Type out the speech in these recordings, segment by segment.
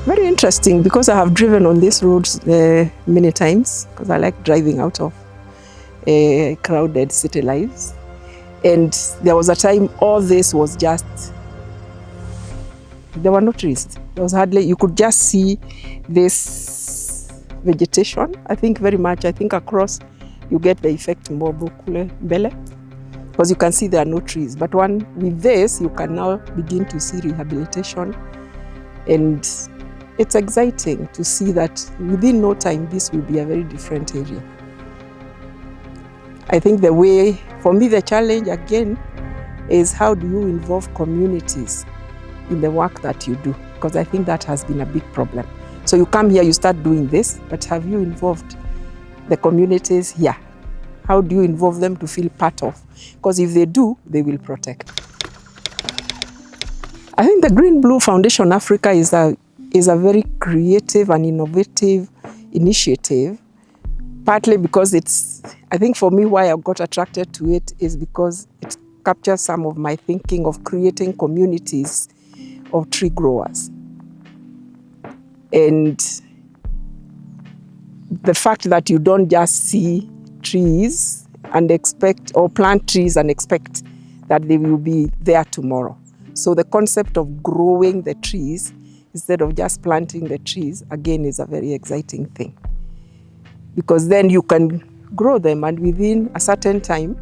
Very interesting, because I have driven on these roads many times, because I like driving out of crowded city lives. And there was a time all this was just, there were no trees. There was hardly, you could just see this vegetation. I think very much, I think across you get the effect more kule mbele, because you can see there are no trees. But with this, you can now begin to see rehabilitation. And it's exciting to see that within no time, this will be a very different area. I think the way, for me, the challenge again is how do you involve communities in the work that you do? Because I think that has been a big problem. So you come here, you start doing this, but have you involved the communities here? How do you involve them to feel part of? Because if they do, they will protect. I think the Green Blue Foundation Africa is a very creative and innovative initiative, partly because I think for me why I got attracted to it is because it captures some of my thinking of creating communities of tree growers. And the fact that you don't just see trees and expect, or plant trees and expect that they will be there tomorrow. So the concept of growing the trees instead of just planting the trees, again, is a very exciting thing. Because then you can grow them, and within a certain time,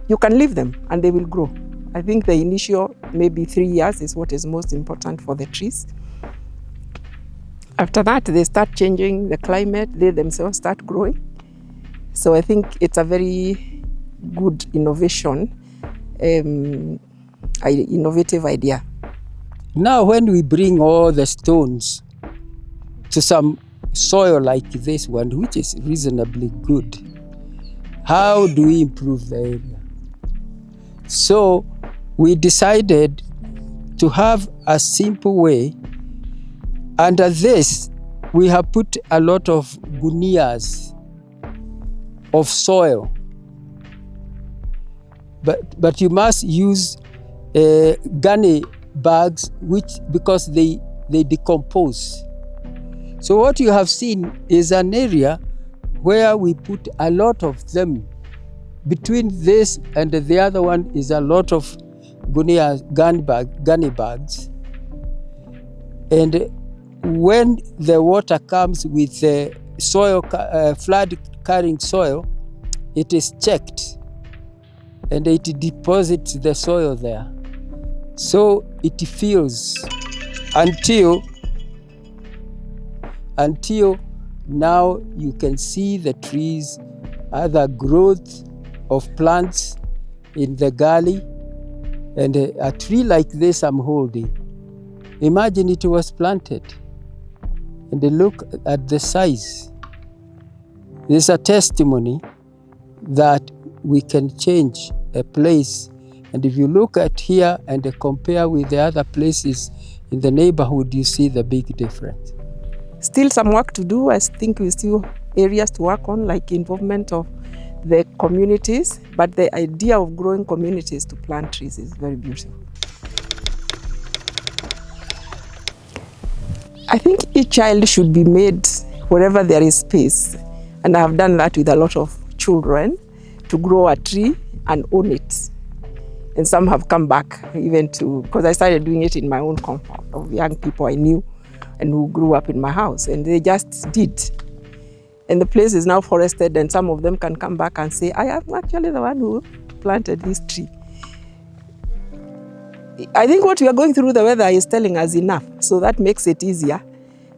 you can leave them and they will grow. I think the initial, maybe 3 years, is what is most important for the trees. After that, they start changing the climate, they themselves start growing. So I think it's a very good innovative idea. Now when we bring all the stones to some soil like this one, which is reasonably good, how do we improve the area? So we decided to have a simple way. Under this, we have put a lot of gunias of soil. But you must use gunny bags, because they decompose. So what you have seen is an area where we put a lot of them. Between this and the other one is a lot of gunny bags. And when the water comes with the soil, flood-carrying soil, it is checked and it deposits the soil there. So it fills until now you can see the trees, other growth of plants in the gully. And a tree like this I'm holding, imagine it was planted. And look at the size. There's a testimony that we can change a place. And if you look at here and compare with the other places in the neighborhood, you see the big difference. Still some work to do. I think we still areas to work on, like involvement of the communities. But the idea of growing communities to plant trees is very beautiful. I think each child should be made wherever there is space. And I have done that with a lot of children, to grow a tree and own it. And some have come back even to, because I started doing it in my own compound of young people I knew and who grew up in my house, and they just did. And the place is now forested, and some of them can come back and say, I am actually the one who planted this tree. I think what we are going through, the weather is telling us enough, so that makes it easier.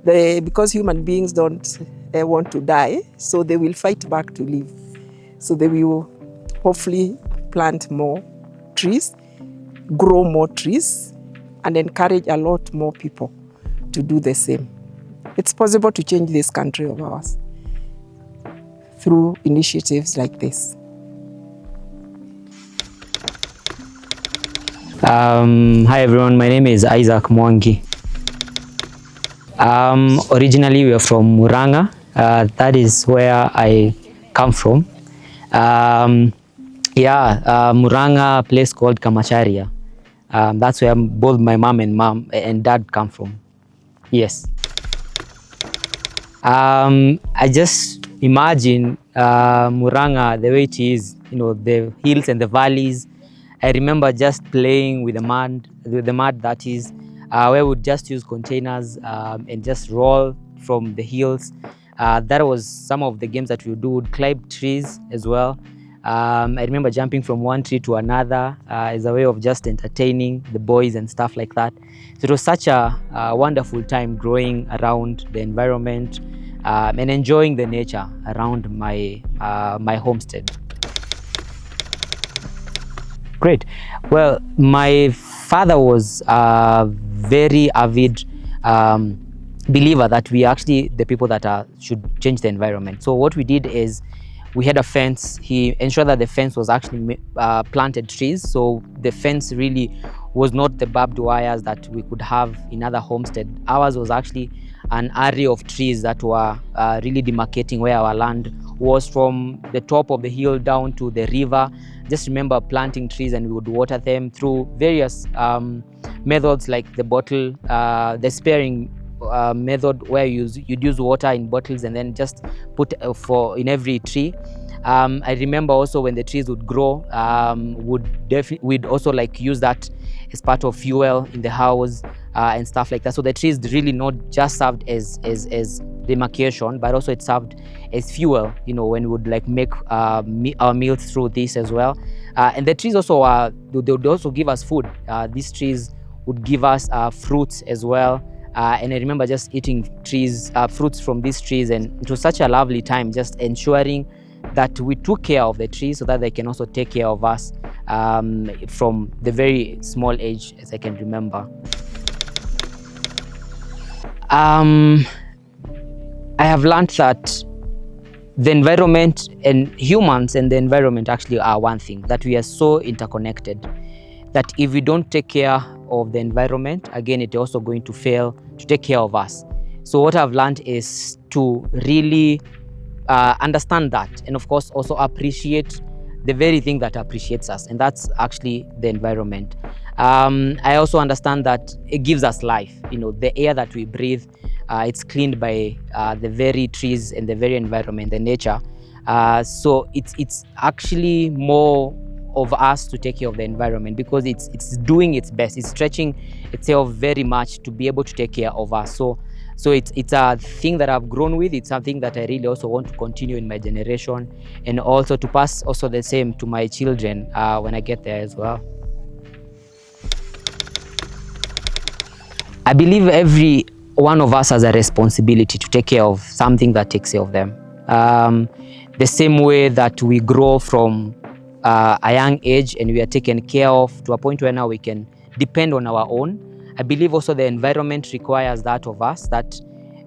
Because human beings don't want to die, so they will fight back to live. So they will hopefully plant more trees, grow more trees, and encourage a lot more people to do the same. It's possible to change this country of ours through initiatives like this. Hi everyone, my name is Isaac Mwangi. Originally we are from Muranga. That is where I come from. Muranga, a place called Kamacharia. That's where both my mom and dad come from. Yes. I just imagine Muranga the way it is, the hills and the valleys. I remember just playing with the mud that is, where we would just use containers and just roll from the hills. That was some of the games that we would do. Would climb trees as well. I remember jumping from one tree to another as a way of just entertaining the boys and stuff like that. So it was such a wonderful time growing around the environment and enjoying the nature around my homestead. Great. Well, my father was a very avid believer that we actually the people that should change the environment. So what we did is we had a fence. He ensured that the fence was actually planted trees. So the fence really was not the barbed wires that we could have in other homestead. Ours was actually an array of trees that were really demarcating where our land was, from the top of the hill down to the river. Just remember planting trees, and we would water them through various methods like the bottle, the sparing method, where you'd use water in bottles and then just put in every tree. I remember also when the trees would grow, we'd also use that as part of fuel in the house and stuff like that. So the trees really not just served as demarcation, but also it served as fuel, when we would make our meals through this as well. And the trees also they would also give us food. These trees would give us fruits as well. And I remember just eating fruits from these trees, and it was such a lovely time, just ensuring that we took care of the trees so that they can also take care of us from the very small age as I can remember. I have learned that the environment and humans and the environment actually are one thing, that we are so interconnected, that if we don't take care of the environment, again, it's also going to fail to take care of us. So what I've learned is to really understand that, and of course also appreciate the very thing that appreciates us, and that's actually the environment. I also understand that it gives us life. The air that we breathe, it's cleaned by the very trees and the very environment, the nature. So it's actually more of us to take care of the environment, because it's doing its best. It's stretching itself very much to be able to take care of us. So it's a thing that I've grown with. It's something that I really also want to continue in my generation, and also to pass also the same to my children when I get there as well. I believe every one of us has a responsibility to take care of something that takes care of them. The same way that we grow from a young age and we are taken care of to a point where now we can depend on our own, I believe also the environment requires that of us, that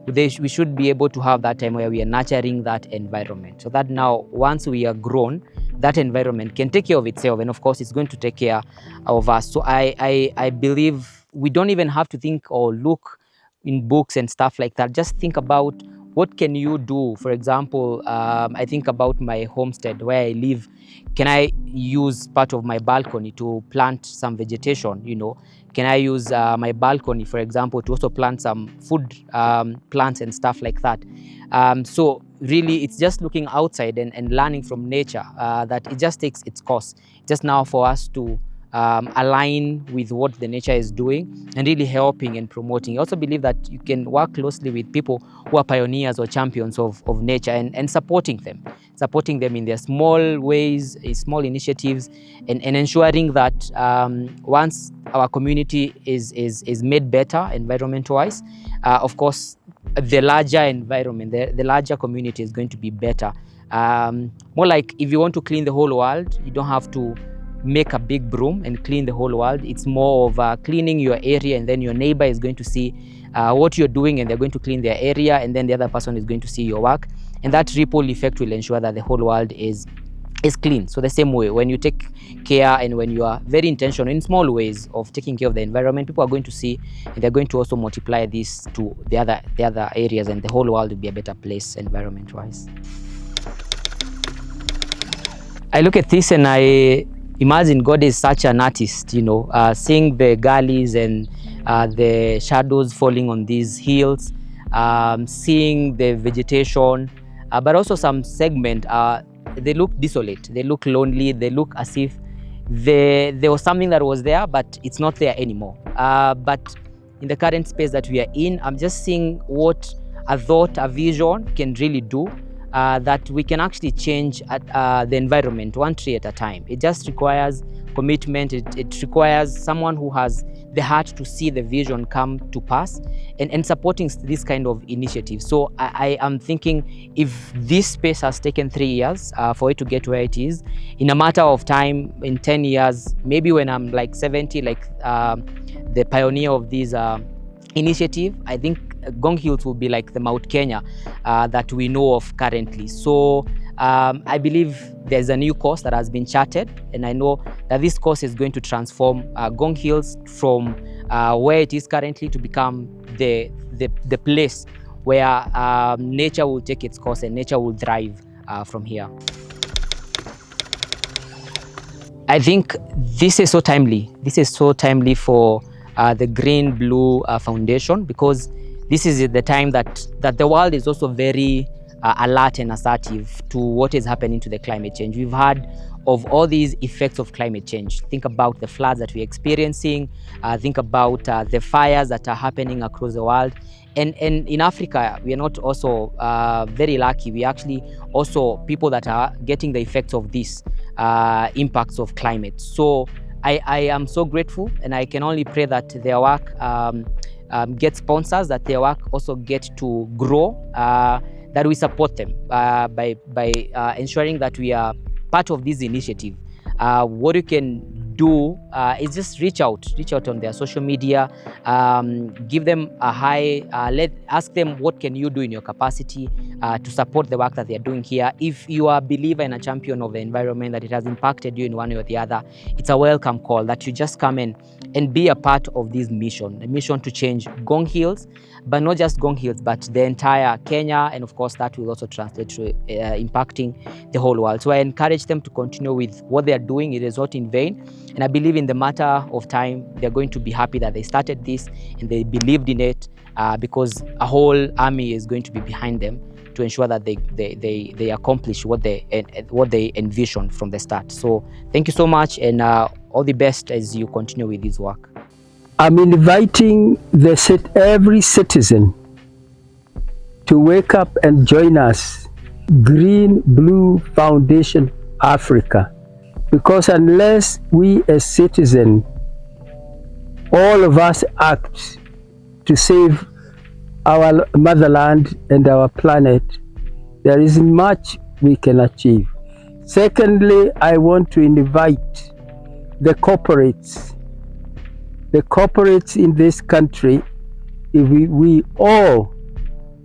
we should be able to have that time where we are nurturing that environment, so that now once we are grown, that environment can take care of itself, and of course it's going to take care of us. So I believe we don't even have to think or look in books and stuff like that. Just think about what can you do. For example, I think about my homestead where I live. Can I use part of my balcony to plant some vegetation? Can I use my balcony, for example, to also plant some food plants and stuff like that? So really, it's just looking outside and learning from nature, that it just takes its course. Just now for us to align with what the nature is doing and really helping and promoting. I also believe that you can work closely with people who are pioneers or champions of nature, and supporting them in their small ways, small initiatives, and ensuring that once our community is made better environment-wise, of course, the larger environment, the larger community is going to be better. More like if you want to clean the whole world, you don't have to make a big broom and clean the whole world. It's more of cleaning your area, and then your neighbor is going to see what you're doing, and they're going to clean their area, and then the other person is going to see your work, and that ripple effect will ensure that the whole world is clean. So the same way, when you take care and when you are very intentional in small ways of taking care of the environment, people are going to see, and they're going to also multiply this to the other areas, and the whole world will be a better place environment wise. I look at this and I imagine God is such an artist, seeing the gullies and the shadows falling on these hills. seeing the vegetation, but also some segment, they look desolate, they look lonely, they look as if there was something that was there, but it's not there anymore. But in the current space that we are in, I'm just seeing what a thought, a vision can really do, that we can actually change the environment one tree at a time. It just requires commitment. It requires someone who has the heart to see the vision come to pass, and supporting this kind of initiative. So I am thinking, if this space has taken 3 years for it to get where it is, in a matter of time, in 10 years, maybe when I'm like 70, like the pioneer of this initiative, I think Gong Hills will be like the Mount Kenya that we know of currently. So I believe there's a new course that has been charted, and I know that this course is going to transform Gong Hills from where it is currently to become the place where nature will take its course and nature will thrive from here. I think this is so timely. This is so timely for the Green Blue Foundation, because this is the time that the world is also very alert and assertive to what is happening to the climate change. We've heard of all these effects of climate change. Think about the floods that we're experiencing. Think about the fires that are happening across the world. And in Africa, we are not also very lucky. We actually also people that are getting the effects of these impacts of climate. So I am so grateful, and I can only pray that their work get sponsors, that their work also get to grow, that we support them by ensuring that we are part of this initiative. What you can do is just reach out on their social media, give them a hi, ask them what can you do in your capacity to support the work that they are doing here. If you are a believer and a champion of the environment, that it has impacted you in one way or the other, it's a welcome call that you just come in and be a part of this mission, a mission to change Gong Hills, but not just Gong Hills, but the entire Kenya, and of course that will also translate to impacting the whole world. So I encourage them to continue with what they are doing. It is not in vain, and I believe in the matter of time they're going to be happy that they started this and they believed in it, because a whole army is going to be behind them to ensure that they accomplish what they envisioned from the start. So thank you so much, and all the best as you continue with this work. I'm inviting every citizen to wake up and join us, Green Blue Foundation Africa, because unless we as citizens, all of us act to save our motherland and our planet, there isn't much we can achieve. Secondly, I want to invite the corporates in this country. If we all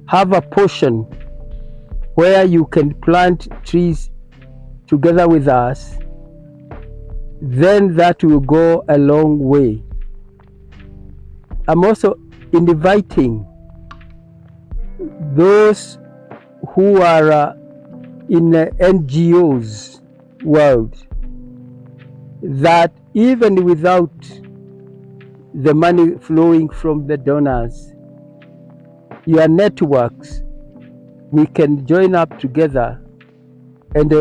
have a portion where you can plant trees together with us, then that will go a long way. I'm also inviting those who are in the NGOs world, that even without the money flowing from the donors, your networks, we can join up together and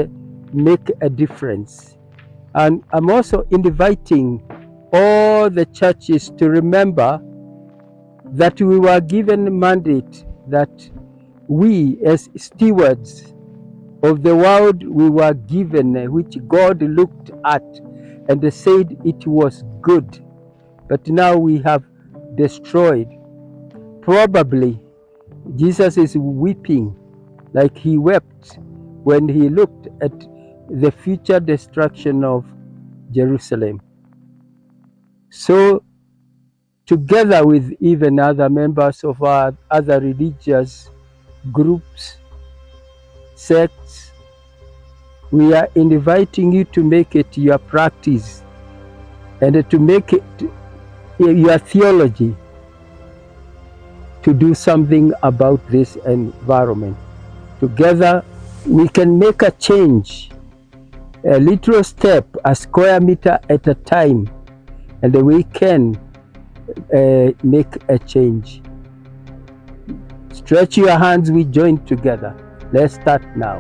make a difference. And I'm also inviting all the churches to remember that we were given a mandate, that we as stewards of the world we were given, which God looked at and said it was good, but now we have destroyed. Probably Jesus is weeping like he wept when he looked at the future destruction of Jerusalem. So together with even other members of our other religious groups, sects, we are inviting you to make it your practice and to make it your theology to do something about this environment. Together we can make a change, a little step, a square meter at a time, and we can make a change. Stretch your hands, we join together. Let's start now.